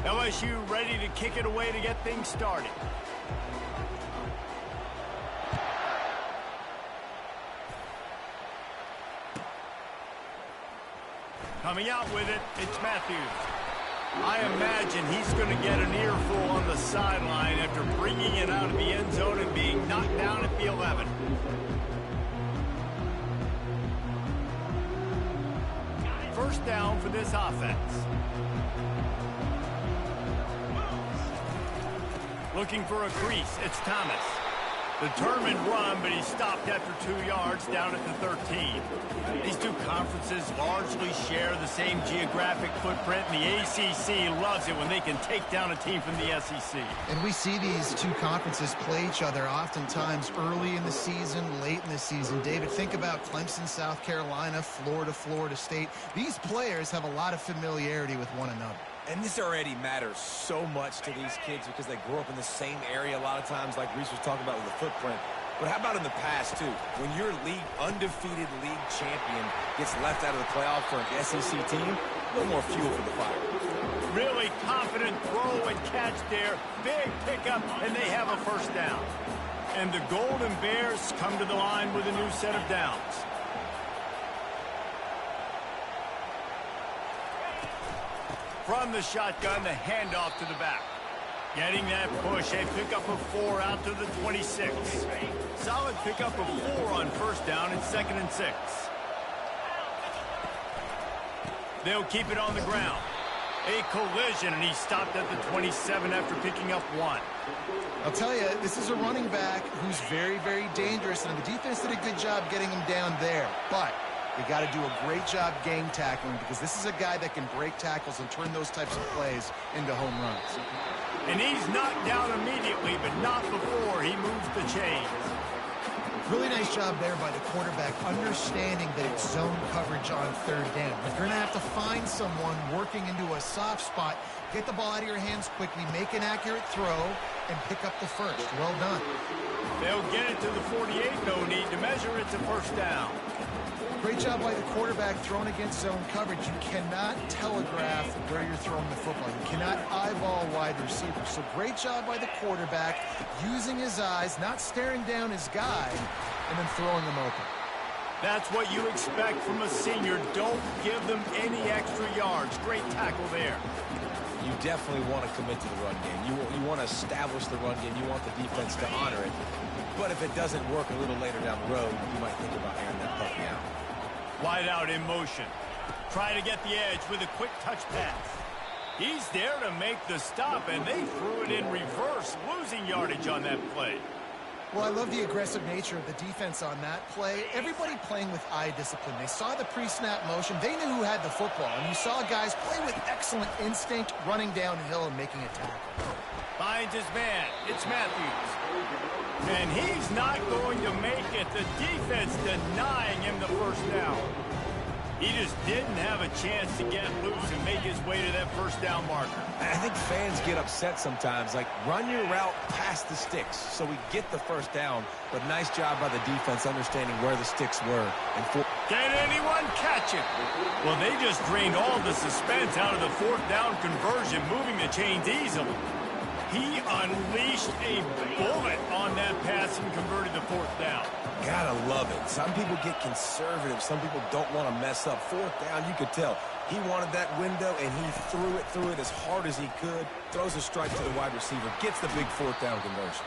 LSU ready to kick it away to get things started. Coming out with it, it's Matthews. I imagine he's going to get an earful on the sideline after bringing it out of the end zone and being knocked down at the 11. First down for this offense. Looking for a crease, it's Thomas. Determined run, but he stopped after 2 yards down at the 13. These two conferences largely share the same geographic footprint, and the ACC loves it when they can take down a team from the SEC. And we see these two conferences play each other oftentimes early in the season, late in the season. David, think about Clemson, South Carolina, Florida, Florida State. These players have a lot of familiarity with one another. And this already matters so much to these kids because they grew up in the same area a lot of times, like Reese was talking about with the footprint. But how about in the past, too? When your undefeated league champion gets left out of the playoff for an SEC team, a little more fuel for the fire. Really confident throw and catch there. Big pickup, and they have a first down. And the Golden Bears come to the line with a new set of downs. From the shotgun, the handoff to the back. Getting that push, a pickup of 4 out to the 26. Solid pickup of 4 on first down and 2nd and 6. They'll keep it on the ground. A collision, and he stopped at the 27 after picking up 1. I'll tell you, this is a running back who's very, very dangerous, and the defense did a good job getting him down there. But they got to do a great job game tackling because this is a guy that can break tackles and turn those types of plays into home runs. And he's knocked down immediately, but not before he moves the chains. Really nice job there by the quarterback, understanding that it's zone coverage on third down. If you're going to have to find someone working into a soft spot, get the ball out of your hands quickly, make an accurate throw, and pick up the first. Well done. They'll get it to the 48, no need to measure. It's a first down. Great job by the quarterback throwing against zone coverage. You cannot telegraph where you're throwing the football. You cannot eyeball wide receivers. So great job by the quarterback using his eyes, not staring down his guy, and then throwing him open. That's what you expect from a senior. Don't give them any extra yards. Great tackle there. You definitely want to commit to the run game. You want to establish the run game. You want the defense to honor it. But if it doesn't work a little later down the road, you might think about airing that puppy out. Wide out in motion. Try to get the edge with a quick touch pass. He's there to make the stop, and they threw it in reverse, losing yardage on that play. Well, I love the aggressive nature of the defense on that play. Everybody playing with eye discipline. They saw the pre-snap motion. They knew who had the football, and you saw guys play with excellent instinct, running downhill and making a tackle. Finds his man. It's Matthews. And he's not going to make it. The defense denying him the first down. He just didn't have a chance to get loose and make his way to that first down marker. I think fans get upset sometimes. Like, run your route past the sticks so we get the first down. But nice job by the defense understanding where the sticks were. Can anyone catch it? Well, they just drained all the suspense out of the fourth down conversion, moving the chains easily. He unleashed a bullet on that pass and converted the fourth down. Gotta love it. Some people get conservative. Some people don't want to mess up. Fourth down, you could tell. He wanted that window, and he threw it as hard as he could. Throws a strike to the wide receiver. Gets the big fourth down conversion.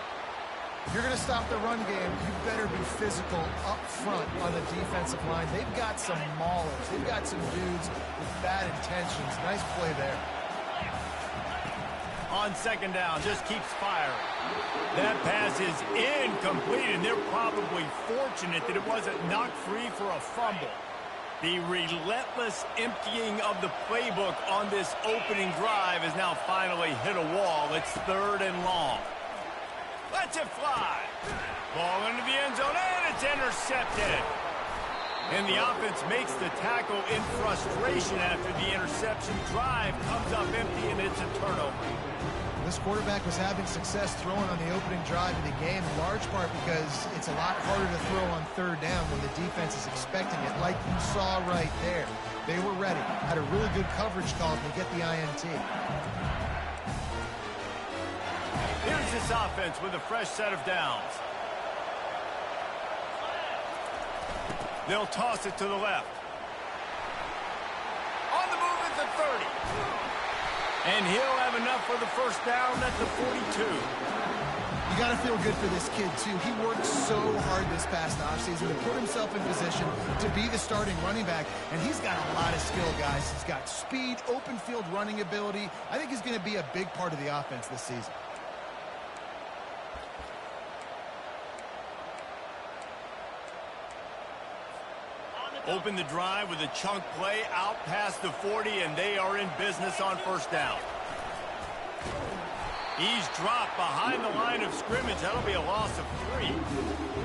If you're going to stop the run game, you better be physical up front on the defensive line. They've got some maulers. They've got some dudes with bad intentions. Nice play there. On second down, just keeps firing. That pass is incomplete, and they're probably fortunate that it wasn't knocked free for a fumble. The relentless emptying of the playbook on this opening drive has now finally hit a wall. It's 3rd and long. Lets it fly. Ball into the end zone, and it's intercepted. And the offense makes the tackle in frustration after the interception. Drive comes up empty, and it's a turnover. This quarterback was having success throwing on the opening drive of the game, in large part because it's a lot harder to throw on third down when the defense is expecting it, like you saw right there. They were ready, had a really good coverage call and get the INT. Here's this offense with a fresh set of downs. They'll toss it to the left. On the move at the 30. And he'll have enough for the first down at the 42. You got to feel good for this kid, too. He worked so hard this past offseason to put himself in position to be the starting running back, and he's got a lot of skill, guys. He's got speed, open field running ability. I think he's going to be a big part of the offense this season. Open the drive with a chunk play out past the 40, and they are in business on first down. He's dropped behind the line of scrimmage. That'll be a loss of 3.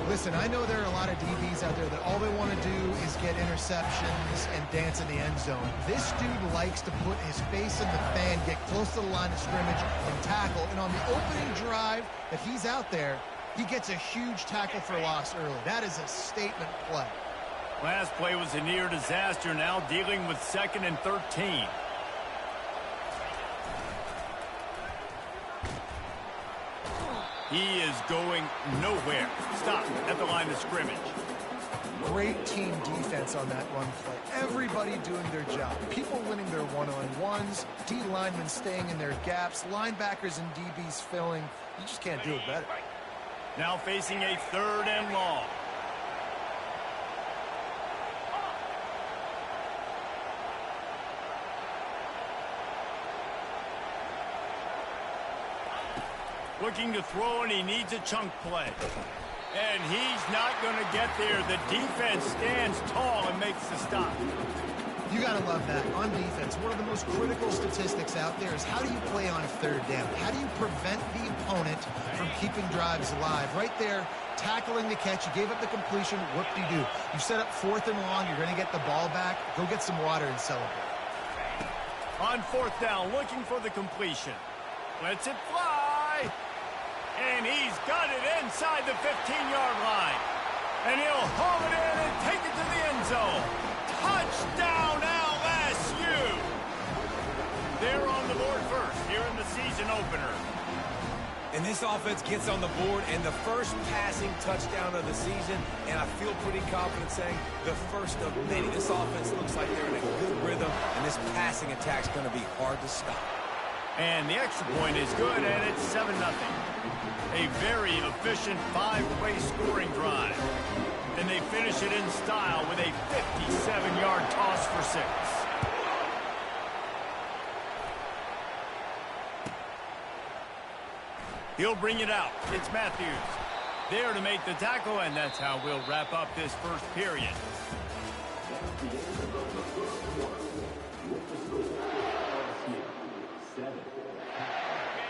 Listen, I know there are a lot of DBs out there that all they want to do is get interceptions and dance in the end zone. This dude likes to put his face in the fan, get close to the line of scrimmage, and tackle. And on the opening drive that he's out there, he gets a huge tackle for loss early. That is a statement play. Last play was a near disaster, now dealing with 2nd and 13. He is going nowhere. Stop at the line of scrimmage. Great team defense on that run play. Everybody doing their job. People winning their one-on-ones, D linemen staying in their gaps, linebackers and DBs filling. You just can't do it better. Now facing a 3rd and long. Looking to throw, and he needs a chunk play. And he's not going to get there. The defense stands tall and makes the stop. You got to love that. On defense, one of the most critical statistics out there is how do you play on 3rd down? How do you prevent the opponent from keeping drives alive? Right there, tackling the catch. You gave up the completion. Whoop-de-doo. You set up 4th and long. You're going to get the ball back. Go get some water and celebrate. On 4th down, looking for the completion. Lets it fly. And he's got it inside the 15-yard line. And he'll haul it in and take it to the end zone. Touchdown, LSU! They're on the board first here in the season opener. And this offense gets on the board, and the first passing touchdown of the season, and I feel pretty confident saying the first of many. This offense looks like they're in a good rhythm, and this passing attack's going to be hard to stop. And the extra point is good, and it's 7-0. A very efficient 5-play scoring drive. And they finish it in style with a 57-yard toss for 6. He'll bring it out. It's Matthews. There to make the tackle, and that's how we'll wrap up this first period.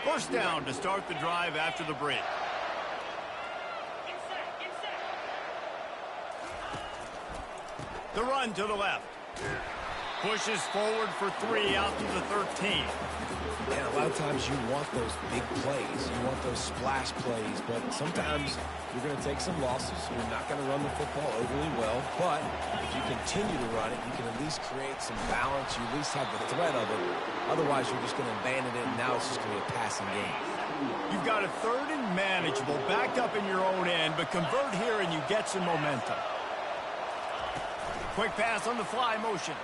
First down to start the drive after the break. The run to the left. Pushes forward for 3 out to the 13. And a lot of times you want those big plays. You want those splash plays. But sometimes you're going to take some losses. You're not going to run the football overly well. But if you continue to run it, you can at least create some balance. You at least have the threat of it. Otherwise, you're just going to abandon it, and now it's just going to be a passing game. You've got a 3rd and manageable backed up in your own end, but convert here and you get some momentum. Quick pass on the fly motion.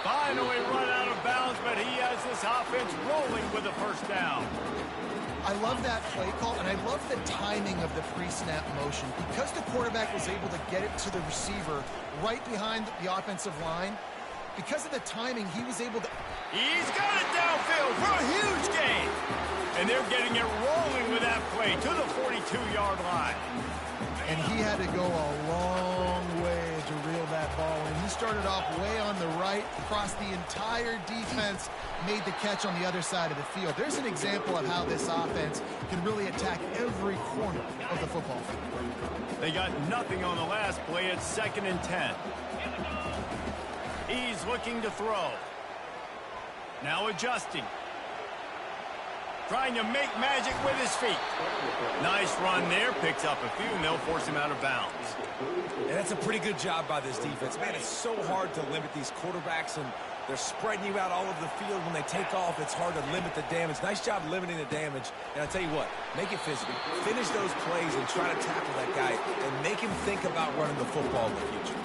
Finally run out of bounds, but he has this offense rolling with a first down. I love that play call, and I love the timing of the pre-snap motion. Because the quarterback was able to get it to the receiver right behind the offensive line, because of the timing, he was able to... He's got it downfield for a huge gain. And they're getting it rolling with that play to the 42-yard line. And he had to go a long way to reel that ball in. He started off way on the right, across the entire defense, made the catch on the other side of the field. There's an example of how this offense can really attack every corner of the football field. They got nothing on the last play. It's 2nd and 10. He's looking to throw. Now adjusting. trying to make magic with his feet. Nice run there, picks up a few, and they'll force him out of bounds. And that's a pretty good job by this defense. Man, it's so hard to limit these quarterbacks, and they're spreading you out all over the field. When they take off, it's hard to limit the damage. Nice job limiting the damage. And I'll tell you what, make it physical. Finish those plays and try to tackle that guy and make him think about running the football in the future.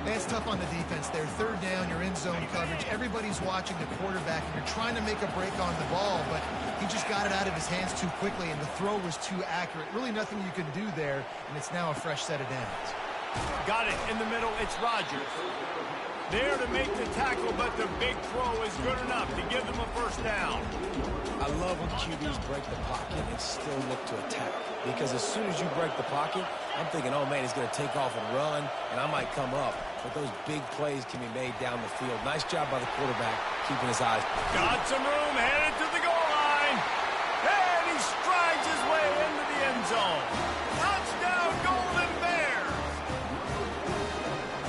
It's tough on the defense there. Third down, you're in zone coverage. Everybody's watching the quarterback, and you're trying to make a break on the ball, but he just got it out of his hands too quickly, and the throw was too accurate. Really nothing you can do there, and it's now a fresh set of downs. Got it in the middle. It's Rodgers. There to make the tackle, but the big throw is good enough to give them a first down. I love when QBs break the pocket and still look to attack. Because as soon as you break the pocket, I'm thinking, oh, man, he's going to take off and run, and I might come up. But those big plays can be made down the field. Nice job by the quarterback, keeping his eyes. Got some room, headed to the goal line. And he strides his way into the end zone. Touchdown, Golden Bears.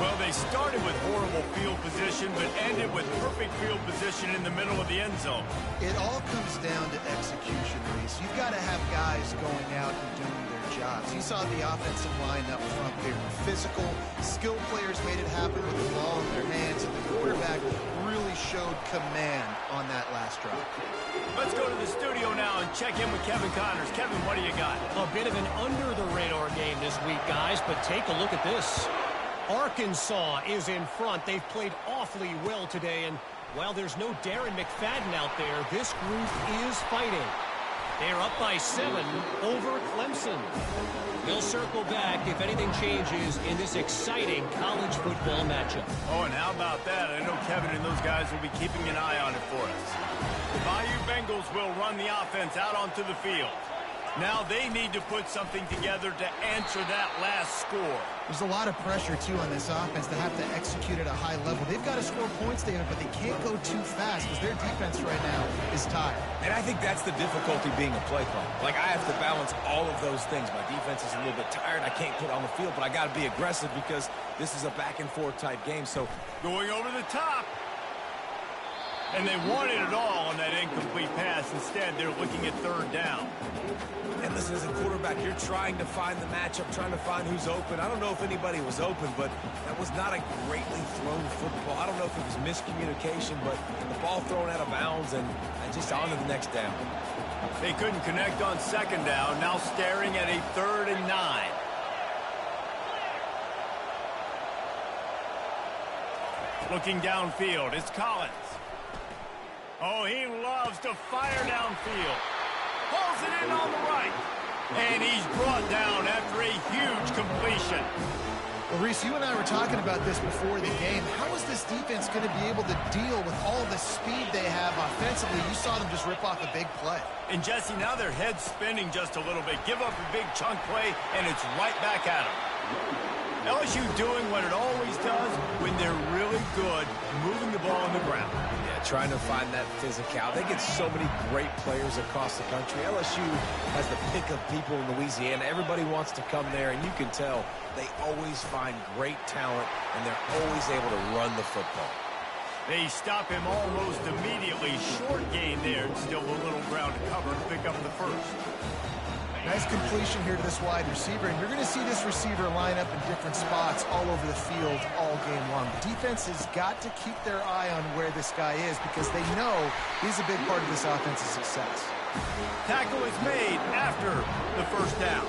Well, they started with horrible field position, but ended with perfect field position in the middle of the end zone. It all comes down to execution, Reese. You've got to have guys going out and doing their jobs. You saw the offensive line up front here. Physical, skilled players made it happen with the ball in their hands, and the quarterback really showed command on that last drive. Let's go to the studio now and check in with Kevin Connors. Kevin, what do you got? A bit of an under-the-radar game this week, guys, but take a look at this. Arkansas is in front. They've played awfully well today, and while there's no Darren McFadden out there, this group is fighting. They're up by 7 over Clemson. We'll circle back if anything changes in this exciting college football matchup. Oh, and how about that? I know Kevin and those guys will be keeping an eye on it for us. The Bayou Bengals will run the offense out onto the field. Now they need to put something together to answer that last score. There's a lot of pressure, too, on this offense to have to execute at a high level. They've got to score points, David, but they can't go too fast because their defense right now is tired. And I think that's the difficulty being a play caller. Like, I have to balance all of those things. My defense is a little bit tired. I can't put on the field, but I got to be aggressive because this is a back-and-forth type game. So going over the top. And they wanted it all on that incomplete pass. Instead, they're looking at third down. And listen, as a quarterback, you're trying to find the matchup, trying to find who's open. I don't know if anybody was open, but that was not a greatly thrown football. I don't know if it was miscommunication, but the ball thrown out of bounds and just on to the next down. They couldn't connect on second down. Now staring at a 3rd and 9. Looking downfield, it's Collins. Oh, he loves to fire downfield. Pulls it in on the right. And he's brought down after a huge completion. Well, Reese, you and I were talking about this before the game. How is this defense going to be able to deal with all the speed they have offensively? You saw them just rip off a big play. And, Jesse, now their head's spinning just a little bit. Give up a big chunk play, and it's right back at them. LSU doing what it always does when they're really good, moving the ball on the ground. Yeah, trying to find that physicality. They get so many great players across the country. LSU has the pick of people in Louisiana. Everybody wants to come there, and you can tell they always find great talent, and they're always able to run the football. They stop him almost immediately. Short gain there, and still a little ground to cover to pick up the first. Nice completion here to this wide receiver, and you're going to see this receiver line up in different spots all over the field all game long. The defense has got to keep their eye on where this guy is because they know he's a big part of this offense's success. Tackle is made after the first down.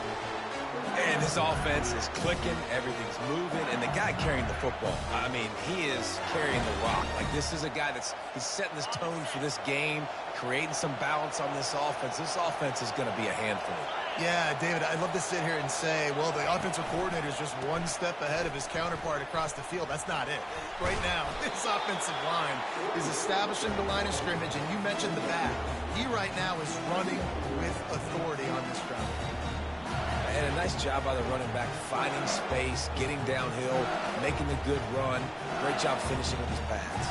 And this offense is clicking, everything's moving, and the guy carrying the football, I mean, he is carrying the rock. Like, this is a guy he's setting this tone for this game, creating some balance on this offense. This offense is going to be a handful. Yeah, David, I'd love to sit here and say, well, the offensive coordinator is just one step ahead of his counterpart across the field. That's not it. Right now, this offensive line is establishing the line of scrimmage, and you mentioned the back. He right now is running with authority on this drive. And a nice job by the running back, finding space, getting downhill, making a good run. Great job finishing with his pads.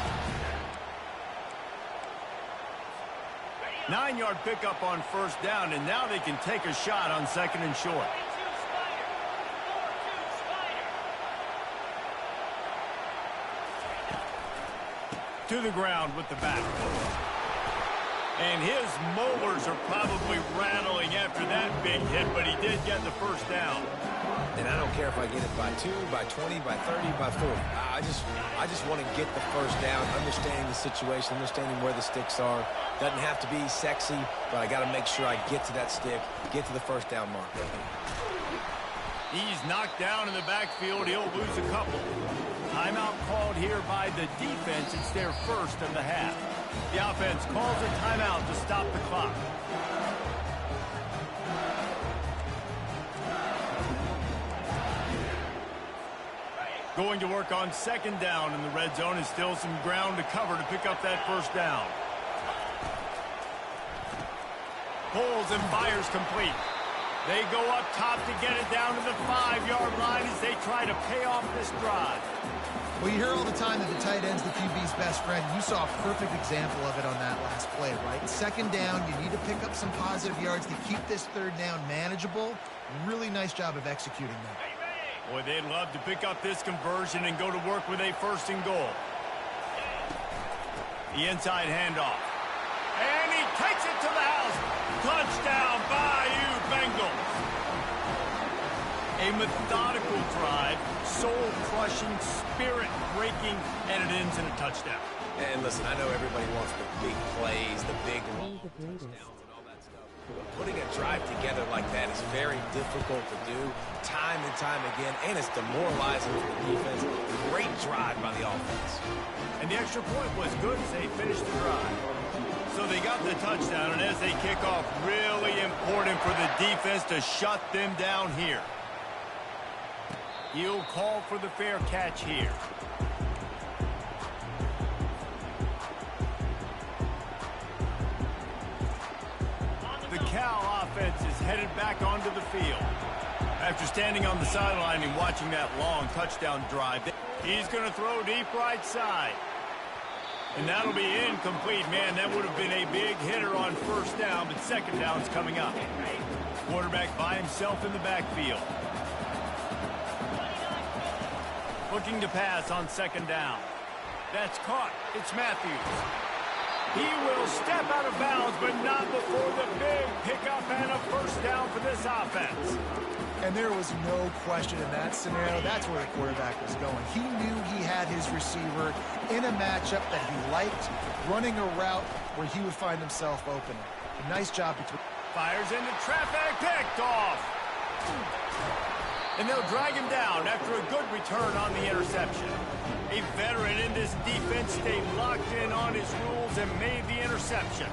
9-yard pickup on first down, and now they can take a shot on 2nd and short. To the ground with the back. And his molars are probably rattling after that big hit, but he did get the first down. And I don't care if I get it by 2, by 20, by 30, by 40. I just want to get the first down, understanding the situation, understanding where the sticks are. Doesn't have to be sexy, but I got to make sure I get to that stick, get to the first down mark. He's knocked down in the backfield. He'll lose a couple. Timeout called here by the defense. It's their first of the half. The offense calls a timeout to stop the clock. Going to work on second down in the red zone is still some ground to cover to pick up that first down. Pulls and fires complete. They go up top to get it down to the 5-yard line as they try to pay off this drive. Well, you hear all the time that the tight end's the QB's best friend. You saw a perfect example of it on that last play, right? Second down, you need to pick up some positive yards to keep this third down manageable. Really nice job of executing that. Boy, they'd love to pick up this conversion and go to work with a first and goal. The inside handoff. And he takes it to the house. Touchdown, Bayou Bengals. A methodical drive, soul-crushing, spirit-breaking, and it ends in a touchdown. And listen, I know everybody wants the big plays, the big touchdowns and all that stuff. But putting a drive together like that is very difficult to do time and time again, and it's demoralizing for the defense. Great drive by the offense. And the extra point was good as they finished the drive. So they got the touchdown, and as they kick off, really important for the defense to shut them down here. He'll call for the fair catch here. The Cal offense is headed back onto the field. After standing on the sideline and watching that long touchdown drive, he's going to throw deep right side. And that'll be incomplete. Man, that would have been a big hitter on first down, but second down's coming up. Quarterback by himself in the backfield. Looking to pass on second down. That's caught. It's Matthews. He will step out of bounds, but not before the big pickup and a first down for this offense. And there was no question in that scenario. That's where the quarterback was going. He knew he had his receiver in a matchup that he liked, running a route where he would find himself open. A nice job between. Fires into traffic, picked off. And they'll drag him down after a good return on the interception. A veteran in this defense stayed locked in on his rules and made the interception.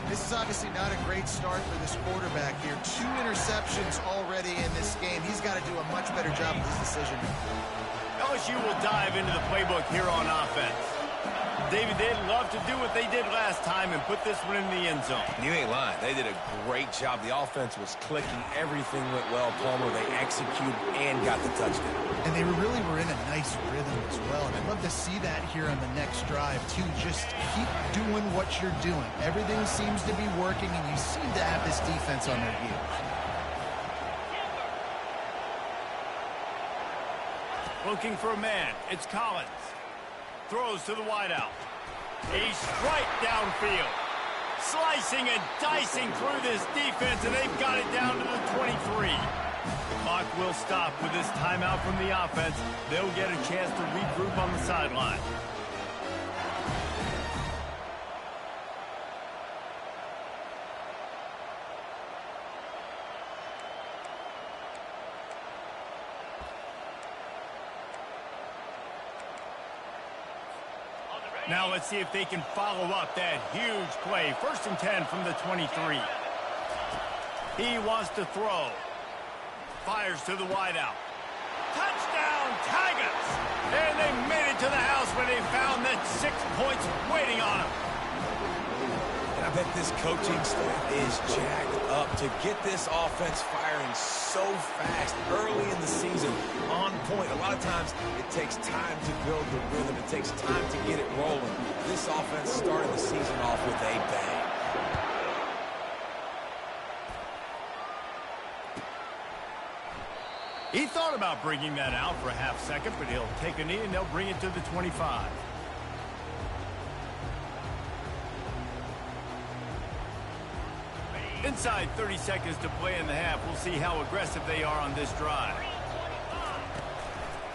This is obviously not a great start for this quarterback here. 2 interceptions already in this game. He's got to do a much better job with his decision. LSU will dive into the playbook here on offense. David, they'd love to do what they did last time and put this one in the end zone. You ain't lying. They did a great job. The offense was clicking. Everything went well, Palmer. They executed and got the touchdown. And they really were in a nice rhythm as well. And I'd love to see that here on the next drive, too. Just keep doing what you're doing. Everything seems to be working, and you seem to have this defense on their heels. Looking for a man. It's Collins. Throws to the wideout. A strike downfield. Slicing and dicing through this defense, and they've got it down to the 23. The clock will stop with this timeout from the offense. They'll get a chance to regroup on the sideline. Now let's see if they can follow up that huge play. 1st and 10 from the 23. He wants to throw. Fires to the wideout. Touchdown, Tigers! And they made it to the house when they found that 6 points waiting on them. And I bet this coaching staff is jacked up to get this offense firing so fast early in the season, on point. A lot of times it takes time to build the rhythm. It takes time to get it rolling. This offense started the season off with a bang. He thought about bringing that out for a half second, but he'll take a knee and they'll bring it to the 25. Inside 30 seconds to play in the half. We'll see how aggressive they are on this drive.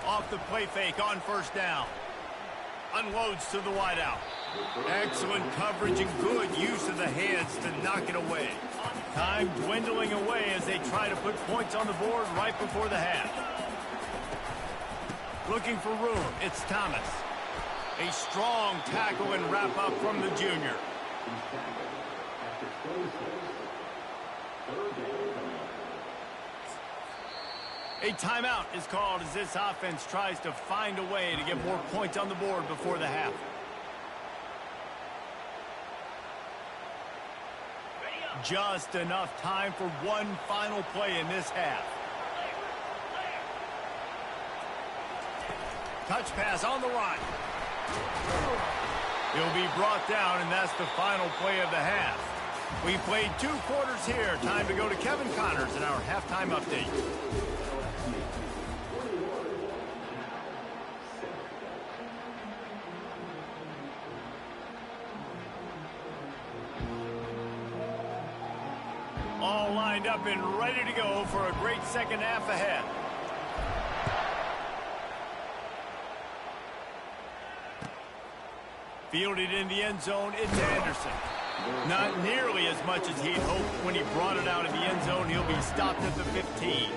Off the play fake on first down. Unloads to the wideout. Excellent coverage and good use of the hands to knock it away. Time dwindling away as they try to put points on the board right before the half. Looking for room. It's Thomas. A strong tackle and wrap up from the junior. A timeout is called as this offense tries to find a way to get more points on the board before the half. Just enough time for one final play in this half. Touch pass on the run. He'll be brought down, and that's the final play of the half. We played 2 quarters here. Time to go to Kevin Connors in our halftime update. All lined up and ready to go for a great second half ahead. Fielded in the end zone, it's Anderson. Not nearly as much as he'd hoped when he brought it out of the end zone. He'll be stopped at the 15.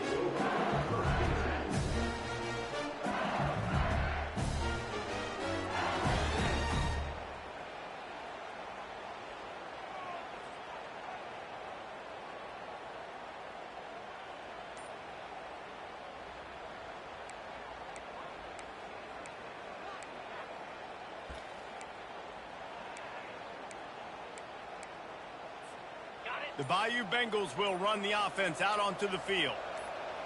The Bayou Bengals will run the offense out onto the field.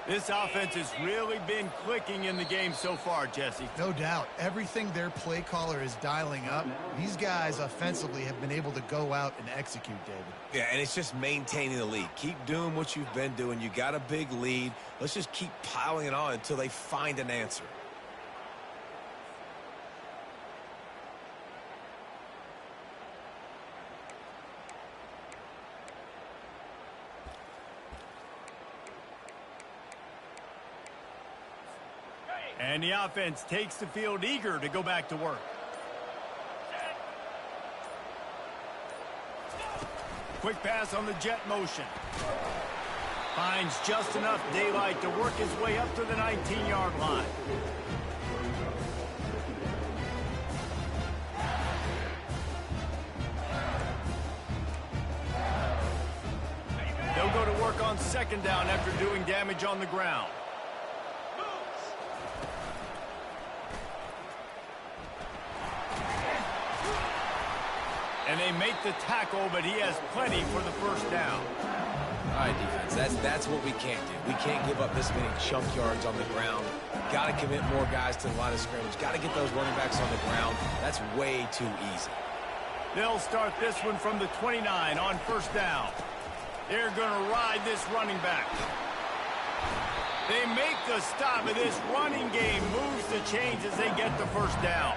This offense has really been clicking in the game so far, Jesse. No doubt. Everything their play caller is dialing up, these guys offensively have been able to go out and execute, David. Yeah, and it's just maintaining the lead. Keep doing what you've been doing. You got a big lead. Let's just keep piling it on until they find an answer. And the offense takes the field eager to go back to work. Quick pass on the jet motion. Finds just enough daylight to work his way up to the 19-yard line. They'll go to work on second down after doing damage on the ground. And they make the tackle, but he has plenty for the first down. All right, defense, that's what we can't do. We can't give up this many chunk yards on the ground. Got to commit more guys to the line of scrimmage. Got to get those running backs on the ground. That's way too easy. They'll start this one from the 29 on first down. They're going to ride this running back. They make the stop, and this running game moves the chains as they get the first down.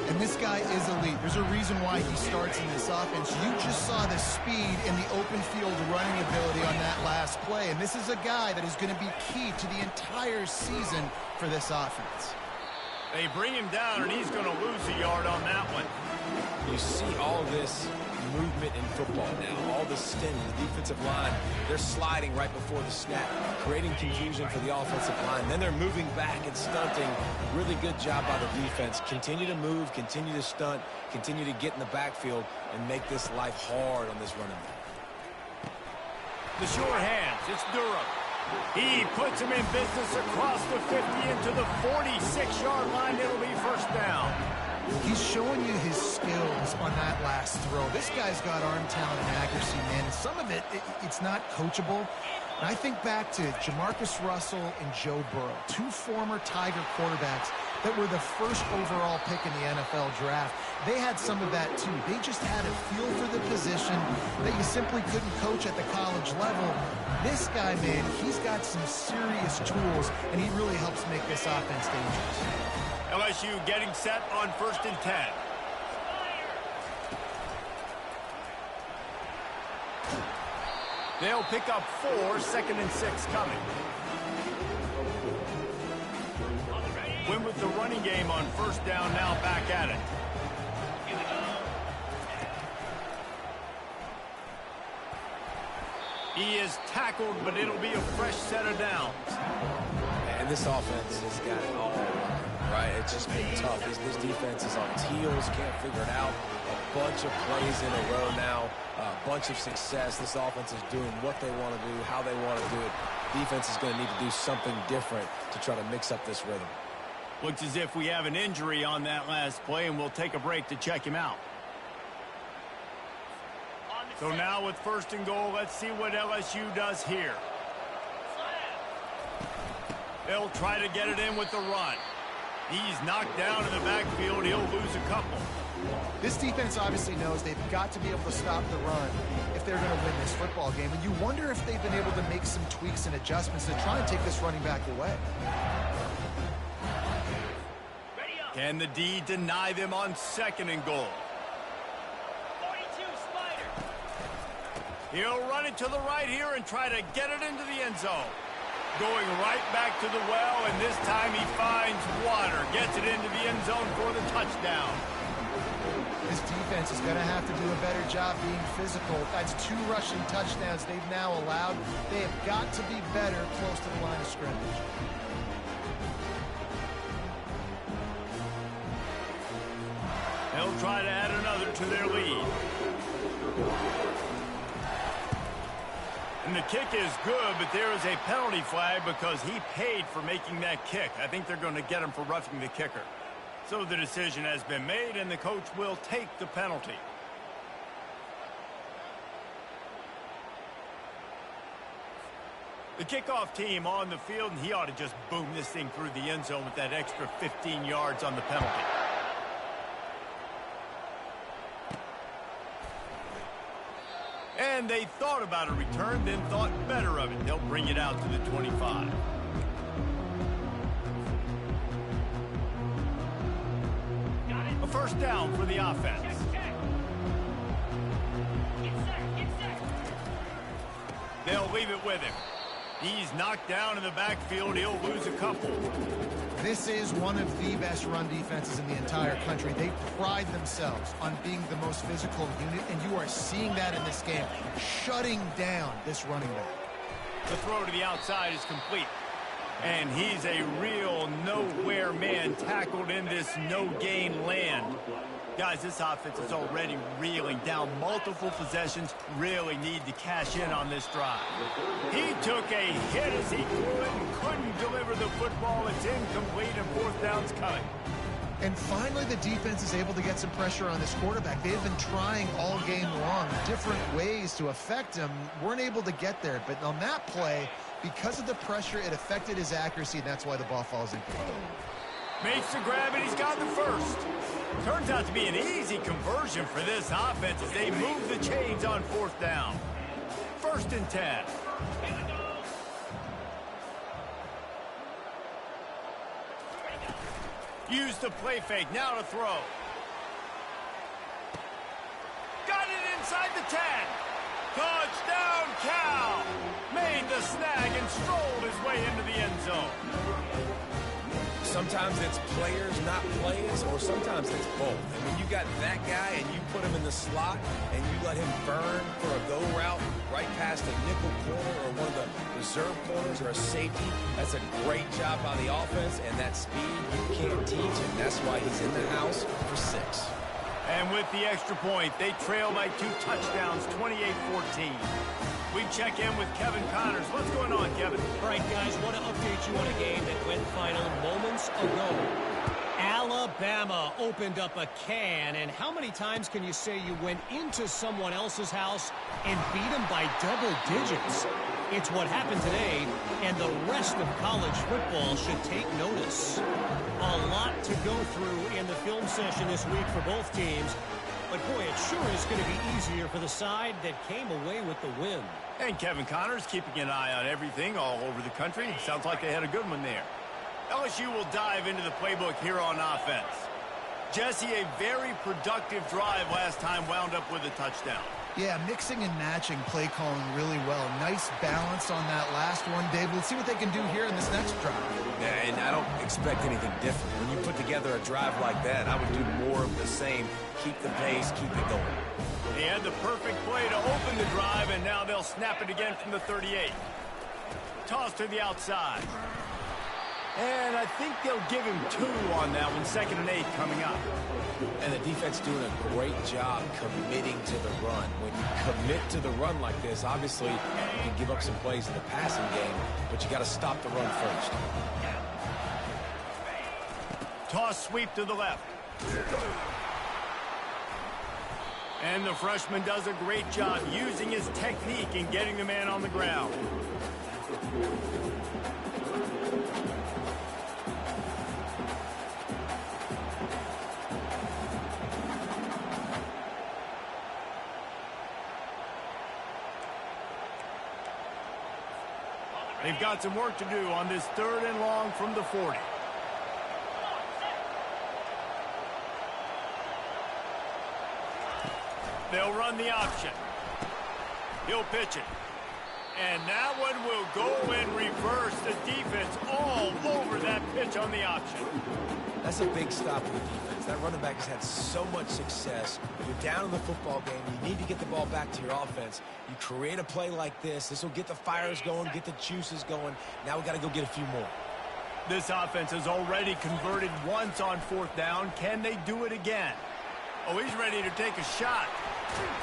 And this guy is elite. There's a reason why he starts in this offense. You just saw the speed and the open field running ability on that last play. And this is a guy that is going to be key to the entire season for this offense. They bring him down, and he's going to lose a yard on that one. You see all this movement in football now. All the stint, the defensive line, they're sliding right before the snap, creating confusion for the offensive line. Then they're moving back and stunting. Really good job by the defense. Continue to move, continue to stunt, continue to get in the backfield, and make this life hard on this running back. The short hands, it's Durham. He puts him in business across the 50 into the 46-yard line. It'll be first down. He's showing you his skills on that last throw. This guy's got arm talent and accuracy, man. And some of it's not coachable. And I think back to Jamarcus Russell and Joe Burrow, 2 former Tiger quarterbacks that were the first overall pick in the NFL draft. They had some of that, too. They just had a feel for the position that you simply couldn't coach at the college level. This guy, man, he's got some serious tools, and he really helps make this offense dangerous. LSU getting set on first and 10. They'll pick up 4, 2nd and 6 coming. Win with the running game on 1st down, now back at it. He is tackled, but it'll be a fresh set of downs. And this offense has got it all right. It's just been tough. This defense is on heels, can't figure it out. A bunch of plays in a row now, a bunch of success. This offense is doing what they want to do, how they want to do it. Defense is going to need to do something different to try to mix up this rhythm. Looks as if we have an injury on that last play, and we'll take a break to check him out. So now with 1st and goal, let's see what LSU does here. They'll try to get it in with the run. He's knocked down in the backfield. He'll lose a couple. This defense obviously knows they've got to be able to stop the run if they're going to win this football game. And you wonder if they've been able to make some tweaks and adjustments to try and take this running back away. Can the D deny them on 2nd and goal? He'll run it to the right here and try to get it into the end zone. Going right back to the well, and this time he finds water. Gets it into the end zone for the touchdown. This defense is going to have to do a better job being physical. That's 2 rushing touchdowns they've now allowed. They have got to be better close to the line of scrimmage. They'll try to add another to their lead. And the kick is good, but there is a penalty flag because he paid for making that kick. I think they're going to get him for roughing the kicker. So the decision has been made, and the coach will take the penalty. The kickoff team on the field, and he ought to just boom this thing through the end zone with that extra 15 yards on the penalty. And they thought about a return, then thought better of it. They'll bring it out to the 25. A 1st down for the offense. They'll leave it with him. He's knocked down in the backfield. He'll lose a couple. This is one of the best run defenses in the entire country. They pride themselves on being the most physical unit, and you are seeing that in this game, shutting down this running back. The throw to the outside is complete. And he's a real nowhere man tackled in this no-gain land. Guys, this offense is already reeling down. Multiple possessions, really need to cash in on this drive. He took a hit as he threw it and couldn't deliver the football. It's incomplete, and 4th down's coming. And finally, the defense is able to get some pressure on this quarterback. They've been trying all game long different ways to affect him. Weren't able to get there, but on that play, because of the pressure, it affected his accuracy, and that's why the ball falls incomplete. Makes the grab, and he's got the 1st. Turns out to be an easy conversion for this offense as they move the chains on 4th down. 1st and 10. Use the play fake, now to throw. Got it inside the 10. Touchdown, Cal! Made the snag and strolled his way into the end zone. Sometimes it's players, not plays, or sometimes it's both. And when you got that guy and you put him in the slot and you let him burn for a go route right past a nickel corner or one of the reserve corners or a safety, that's a great job by the offense, and that speed you can't teach, and that's why he's in the house for 6. And with the extra point, they trail by 2 touchdowns, 28-14. We check in with Kevin Connors. What's going on, Kevin? All right, guys, want to update you on a game that went final moments ago. Alabama opened up a can, and how many times can you say you went into someone else's house and beat them by double digits? It's what happened today, and the rest of college football should take notice. A lot to go through in the film session this week for both teams, but boy, it sure is going to be easier for the side that came away with the win. And Kevin Connors keeping an eye on everything all over the country. Sounds like they had a good one there. LSU will dive into the playbook here on offense. Jesse, a very productive drive last time wound up with a touchdown. Yeah, mixing and matching play calling really well. Nice balance on that last one, Dave. Let's see what they can do here in this next drive. Yeah, and I don't expect anything different. When you put together a drive like that, I would do more of the same. Keep the pace, keep it going. He had the perfect play to open the drive, and now they'll snap it again from the 38. Toss to the outside. And I think they'll give him 2 on that one. 2nd and 8 coming up. And the defense doing a great job committing to the run. When you commit to the run like this, obviously you can give up some plays in the passing game, but you got to stop the run first. Toss sweep to the left. And the freshman does a great job using his technique and getting the man on the ground. They've got some work to do on this 3rd and long from the 40. They'll run the option. He'll pitch it. And that one will go in reverse. The defense all over that pitch on the option. That's a big stop for the defense. That running back has had so much success. You're down in the football game. You need to get the ball back to your offense. You create a play like this. This will get the fires going, get the juices going. Now we got to go get a few more. This offense has already converted once on 4th down. Can they do it again? Oh, he's ready to take a shot.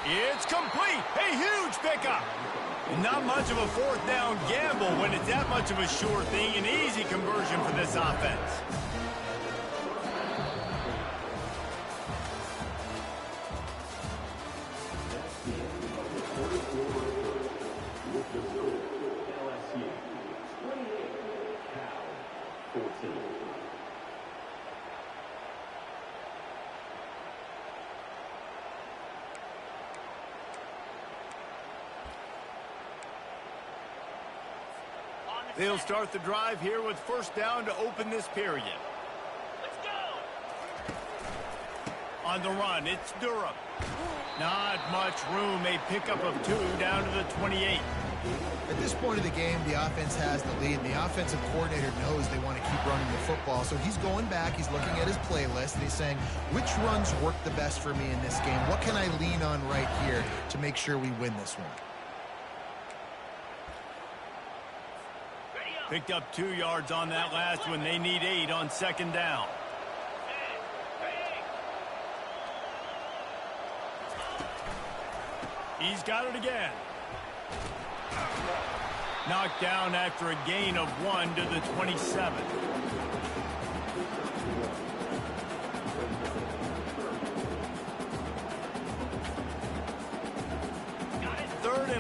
It's complete. A huge pickup. Not much of a 4th down gamble when it's that much of a sure thing. An easy conversion for this offense. They'll start the drive here with 1st down to open this period. Let's go. On the run, it's Durham. Not much room. A pickup of 2 down to the 28. At this point of the game, the offense has the lead, and the offensive coordinator knows they want to keep running the football. So he's going back, he's looking at his playlist, and he's saying, which runs work the best for me in this game? What can I lean on right here to make sure we win this one? Picked up 2 yards on that last one. They need 8 on 2nd down. He's got it again. Knocked down after a gain of 1 to the 27.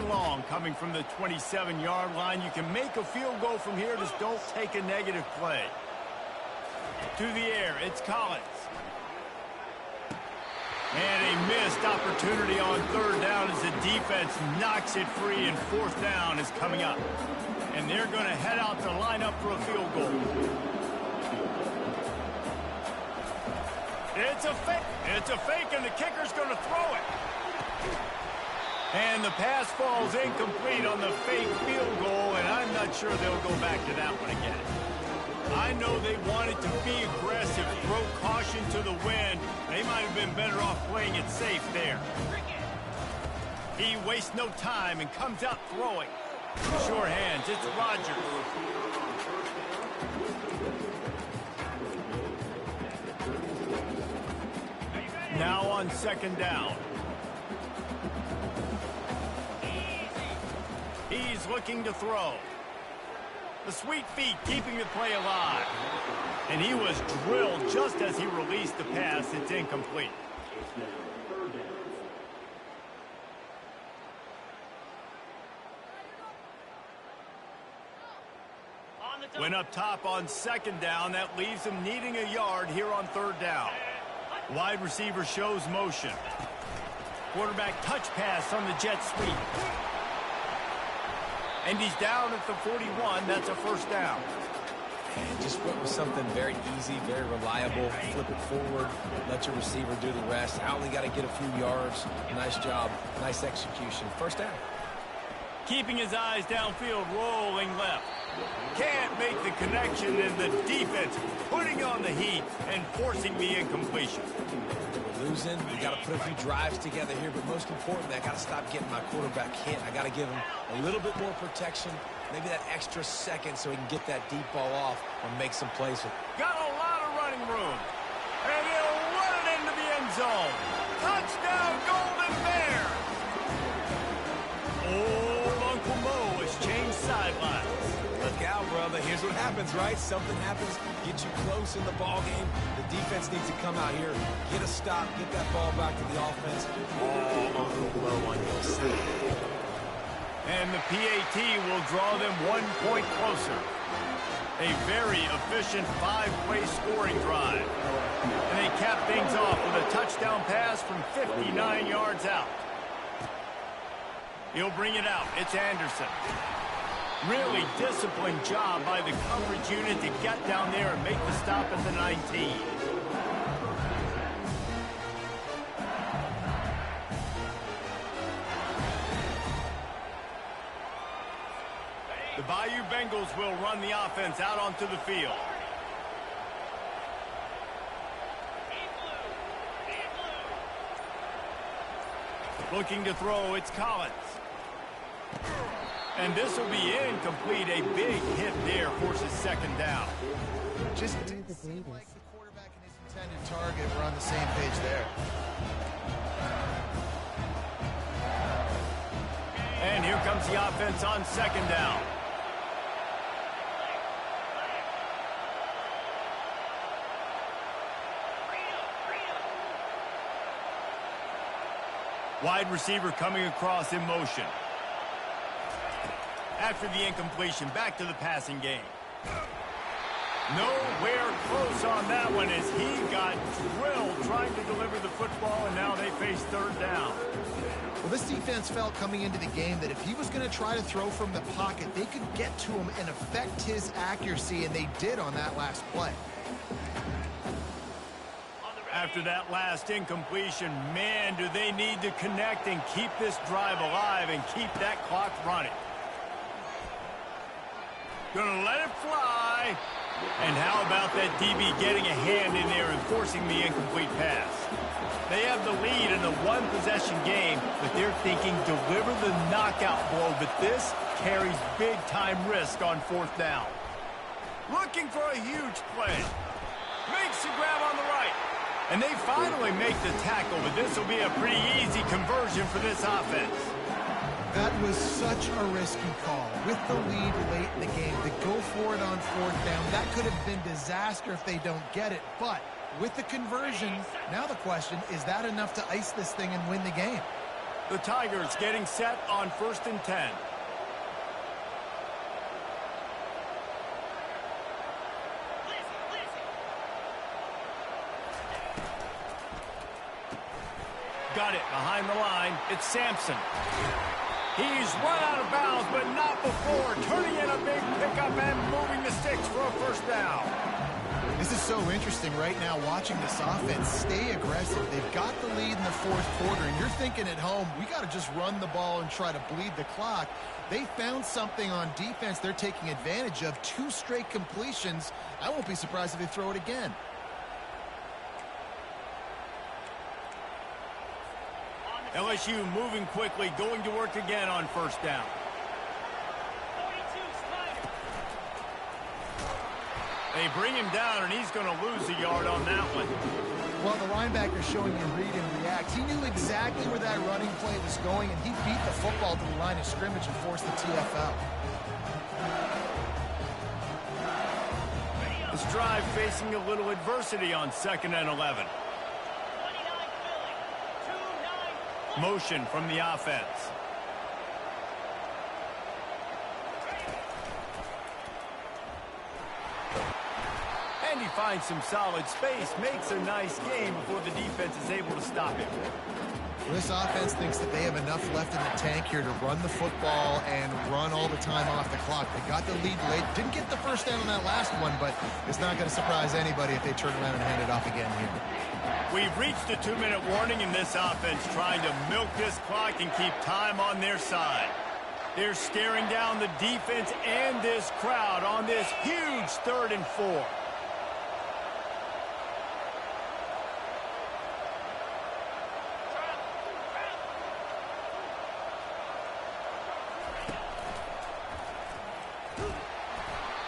Long coming from the 27-yard line. You can make a field goal from here. Just don't take a negative play. To the air, it's Collins. And a missed opportunity on 3rd down as the defense knocks it free, and 4th down is coming up. And they're going to head out to line up for a field goal. It's a fake. It's a fake, and the kicker's going to throw it. And the pass falls incomplete on the fake field goal, and I'm not sure they'll go back to that one again. I know they wanted to be aggressive, throw caution to the wind. They might have been better off playing it safe there. He wastes no time and comes out throwing. Sure hands, it's Rodgers. Now on 2nd down. He's looking to throw. The sweet feet keeping the play alive. And he was drilled just as he released the pass. It's incomplete. Went up top on 2nd down. That leaves him needing a yard here on 3rd down. Wide receiver shows motion. Quarterback touch pass on the jet sweep. And he's down at the 41. That's a 1st down. And just went with something very easy, very reliable. Flip it forward, let your receiver do the rest. I only got to get a few yards. Nice job, nice execution. First down. Keeping his eyes downfield, rolling left. Can't make the connection, and the defense putting on the heat and forcing the incompletion. Losing, we got to put a few drives together here, but most importantly, I got to stop getting my quarterback hit. I got to give him a little bit more protection, maybe that extra second so he can get that deep ball off or make some plays with it. Got a lot of running room, and he'll run it into the end zone. Touchdown, Golden Bear! Old Uncle Mo has changed sidelines. Look out, brother. Here's what happens, right? Something happens, get you close in the ball game. The defense needs to come out here, get a stop, get that ball back to the offense. All Uncle Mo on your side. And the PAT will draw them 1 point closer. A very efficient 5-play scoring drive. And they cap things off with a touchdown pass from 59 yards out. He'll bring it out. It's Anderson. Really disciplined job by the coverage unit to get down there and make the stop at the 19. The Bayou Bengals will run the offense out onto the field. Looking to throw, it's Collins. And this will be incomplete. A big hit there forces second down. Just didn't seem like the quarterback and his intended target were on the same page there. And here comes the offense on second down. Wide receiver coming across in motion. After the incompletion, back to the passing game. Nowhere close on that one as he got drilled trying to deliver the football, and now they face third down. Well, this defense felt coming into the game that if he was going to try to throw from the pocket, they could get to him and affect his accuracy, and they did on that last play. After that last incompletion, man, do they need to connect and keep this drive alive and keep that clock running. Gonna let it fly. And how about that DB getting a hand in there and forcing the incomplete pass? They have the lead in a one-possession game, but they're thinking deliver the knockout blow, but this carries big-time risk on fourth down. Looking for a huge play. Makes the grab on the right. And they finally make the tackle, but this will be a pretty easy conversion for this offense. That was such a risky call. With the lead late in the game, to go for it on fourth down, that could have been disaster if they don't get it. But with the conversion, now the question, is that enough to ice this thing and win the game? The Tigers getting set on 1st and 10. Got it behind the line. It's Sampson. He's run out of bounds, but not before. Turning in a big pickup and moving the sticks for a first down. This is so interesting right now, watching this offense stay aggressive. They've got the lead in the fourth quarter, and you're thinking at home, we got to just run the ball and try to bleed the clock. They found something on defense they're taking advantage of. 2 straight completions. I won't be surprised if they throw it again. LSU moving quickly, going to work again on first down. They bring him down, and he's going to lose a yard on that one. Well, the linebacker showing you read and react. He knew exactly where that running play was going, and he beat the football to the line of scrimmage and forced the TFL. This drive facing a little adversity on 2nd and 11. Motion from the offense. And he finds some solid space, makes a nice game before the defense is able to stop him. This offense thinks that they have enough left in the tank here to run the football and run all the time off the clock. They got the lead late. Didn't get the first down on that last one, but it's not going to surprise anybody if they turn around and hand it off again here. We've reached the 2-minute warning in this offense, trying to milk this clock and keep time on their side. They're staring down the defense and this crowd on this huge 3rd and 4.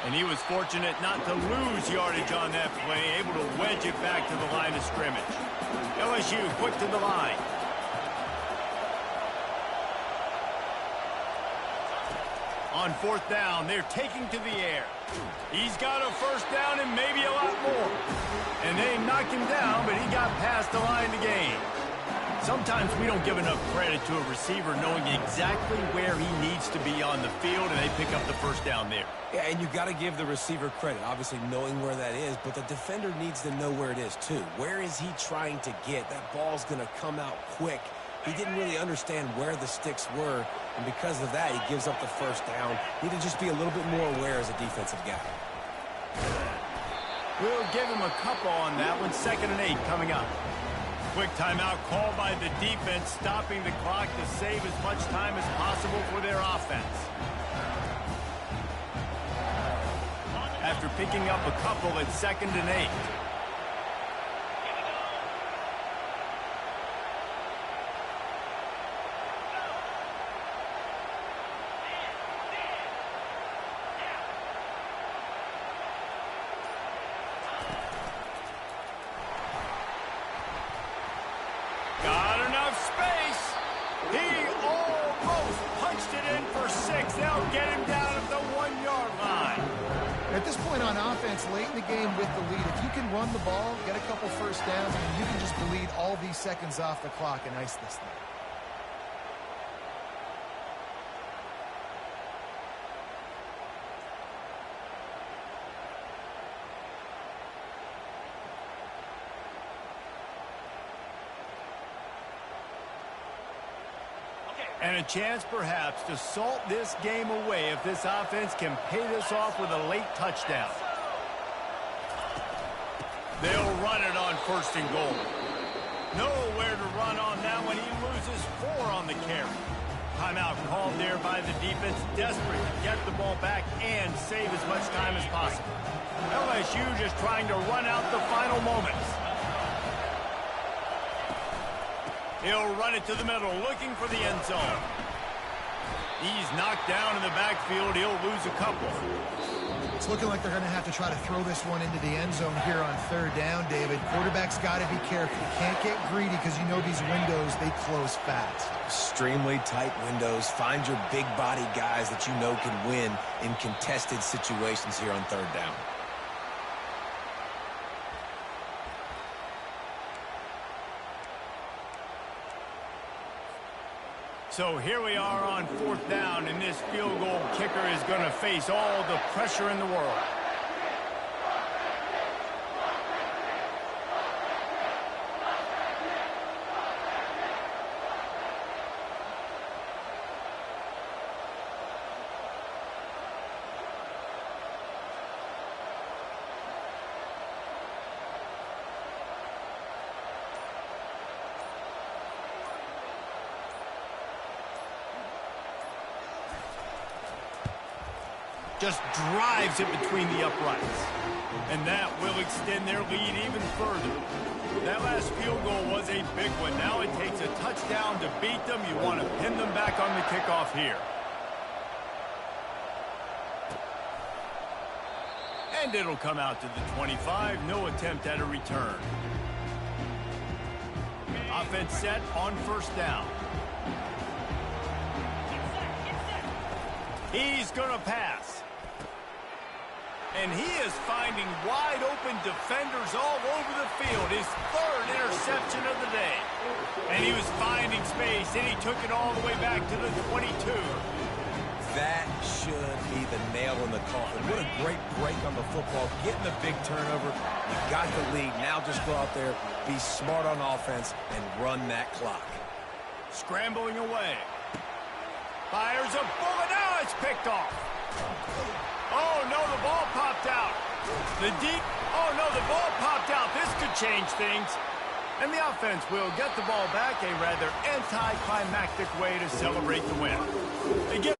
And he was fortunate not to lose yardage on that play, able to wedge it back to the line of scrimmage. LSU quick to the line. On 4th down, they're taking to the air. He's got a first down and maybe a lot more. And they knocked him down, but he got past the line to gain. Sometimes we don't give enough credit to a receiver knowing exactly where he needs to be on the field, and they pick up the first down there. Yeah, and you got to give the receiver credit, obviously knowing where that is, but the defender needs to know where it is too. Where is he trying to get? That ball's going to come out quick. He didn't really understand where the sticks were, and because of that, he gives up the first down. Need to just be a little bit more aware as a defensive guy. We'll give him a couple on that one. 2nd and 8 coming up. Quick timeout called by the defense, stopping the clock to save as much time as possible for their offense. After picking up a couple at 2nd and 8. Late in the game with the lead, if you can run the ball, get a couple first downs, and you can just bleed all these seconds off the clock and ice this thing. And a chance, perhaps, to salt this game away if this offense can pay this off with a late touchdown. They'll run it on 1st and goal. Nowhere to run on that one. He loses 4 on the carry. Timeout called there by the defense, desperate to get the ball back and save as much time as possible. LSU just trying to run out the final moments. He'll run it to the middle, looking for the end zone. He's knocked down in the backfield. He'll lose a couple. It's looking like they're going to have to try to throw this one into the end zone here on 3rd down, David. Quarterback's got to be careful. You can't get greedy because you know these windows, they close fast. Extremely tight windows. Find your big body guys that you know can win in contested situations here on 3rd down. So here we are on 4th down, and this field goal kicker is going to face all the pressure in the world. Just drives it between the uprights. And that will extend their lead even further. That last field goal was a big one. Now it takes a touchdown to beat them. You want to pin them back on the kickoff here. And it'll come out to the 25. No attempt at a return. Offense set on 1st down. He's going to pass. And he is finding wide-open defenders all over the field. His 3rd interception of the day. And he was finding space, and he took it all the way back to the 22. That should be the nail in the coffin. What a great break on the football. Getting the big turnover. You got the lead. Now just go out there, be smart on offense, and run that clock. Scrambling away. Fires a bullet. Now it's picked off. Oh, no, the ball popped out. Oh, no, the ball popped out. This could change things. And the offense will get the ball back, a rather anticlimactic way to celebrate the win. They give